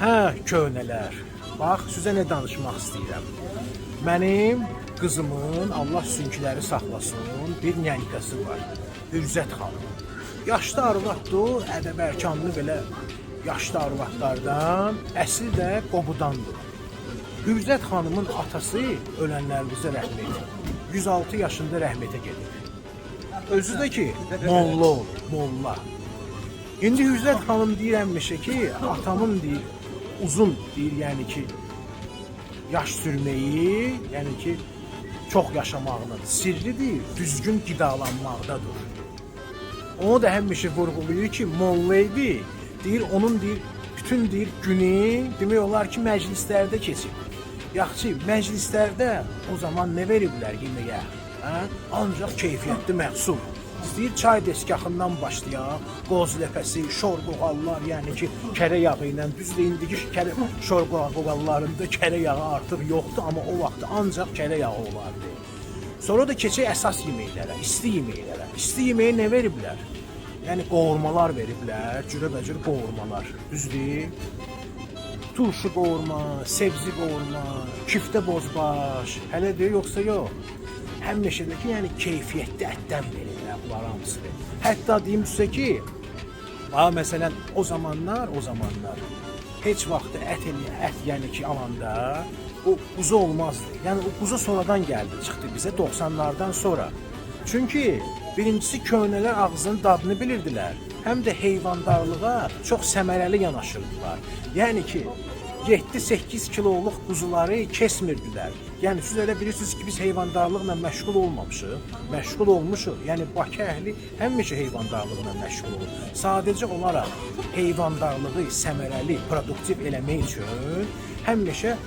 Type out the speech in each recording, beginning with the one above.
Hə, köhnələr. Bax, sizə nə danışmaq istəyirəm. Mənim qızımın, Allah sünküləri saxlasın, bir nyankası var. Hürzət xanım. Yaşlı arvaddır, ədəb-ərkanlı belə yaşlı arvadlardan, əsl də qobudandır. Hürzət xanımın atası ölənlərimizə rəhm edib. 106 yaşında rəhmətə gedib. Özü də ki, molla olur, molla. İndi Hürzət xanım deyirəmmişə ki, atamın deyir, uzun deyir, yəni ki, yaş sürməyi, yəni ki, çox yaşamağının sirri deyir, düzgün qidalanmaqdadır. Onu da həmişə vurğulayır ki, molla idi, deyir, onun deyir, bütün deyir, günü demək olar ki, məclislərdə keçib. Yaxşı, məclislərdə o zaman nə veriblər yeməyə? Hə? Ancaq keyfiyyətli məhsul. İstəyir çay deskahından başlayaq, qoz ləpəsi, şorqoğallar, yəni ki, kərə yağı ilə, düzdür, indiki şorqoğallarında kərə yağı artıq yoxdur, amma o vaxt ancaq kərə yağı olardı. Sonra da keçək əsas yeməklərə, isti yeməklərə. İsti yeməyə nə veriblər? Yəni qovurmalar veriblər, cürəbəcür qovurmalar, düzdür? Turşu qovurma, sebzi qovurma, küftə bozbaş, hələ deyir, yoxsa yox. Həmişədəki, yəni keyfiyyətli ətdən verirlər bunlar hamısını. Hətta deyim sizə ki, məsələn, o zamanlar heç vaxt ət yəni ki, alanda o quzu olmazdı. Yəni o quzu sonradan gəldi, çıxdı bizə 90'lardan sonra. Çünki birincisi köhnələr ağzının dadını bilirdilər. Həm də heyvandarlığa çox səmərəli yanaşırdılar. Yəni ki, 7-8 kiloluq quzuları kesmirdilər. Yəni siz elə bilirsiniz ki, biz heyvandarlıqla məşğul olmamışıq, məşğul olmuşuq. Yəni Bakı əhli həmişə heyvandarlıqla məşğul olur. Sadəcə olaraq heyvandarlığı səmərəli, produktiv eləmək üçün həmişə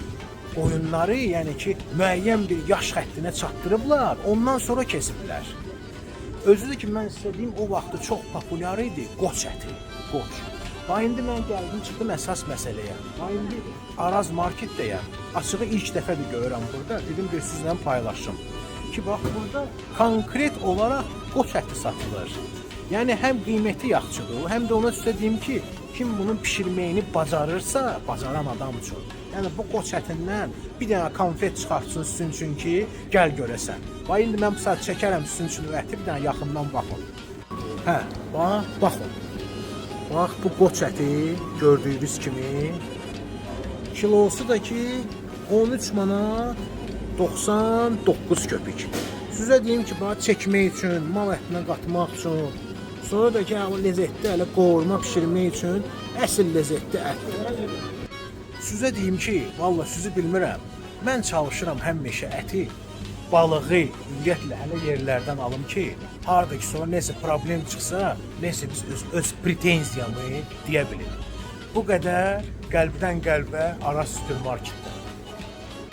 oyunları, yəni ki, müəyyən bir yaş xəttinə çatdırıblar, ondan sonra kesiblər. Özü də ki, mən sizə deyim, o vaxtı çox populyar idi qoç əti, qoç. İndi mən gəldim, çıxdım əsas məsələyə. İndi Araz marketdəyəm. Açığı ilk dəfədir görürəm burada. Dedim, bir sizlə paylaşım. Ki, bax, burada konkret olaraq qoç əti satılır. Yəni, həm qiyməti yaxşıdır, həm də ona sizə deyim ki, kim bunun pişirməyini bacarırsa, bacaran adam üçün. Yəni, bu qoç ətindən bir dənə konfet çıxartsın sizin üçün ki, gəl görəsən. İndi mən bu saat çəkərəm sizin üçün o əti, bir dənə yaxından baxın. Hə, baxın. Bax, bu qoç əti gördüyünüz kimi kilosu da ki 13 manat 99 köpük. Sizə deyim ki, çəkmək üçün, mal ətinə qatmaq üçün, sonra da ki, ləzzətli hələ qovurma pişirmək üçün əsl ləzzətli ətdir. Sizə deyim ki, vallahi sizi bilmirəm, mən çalışıram həmişə əti, balığı ümumiyyətlə hələ yerlərdən alım ki, harada ki sonra nəsə problem çıxsa, nəsə biz öz pretenziyamı deyə bilərik. Bu qədər qəlbdən qəlbə Araz Süpermarketdə.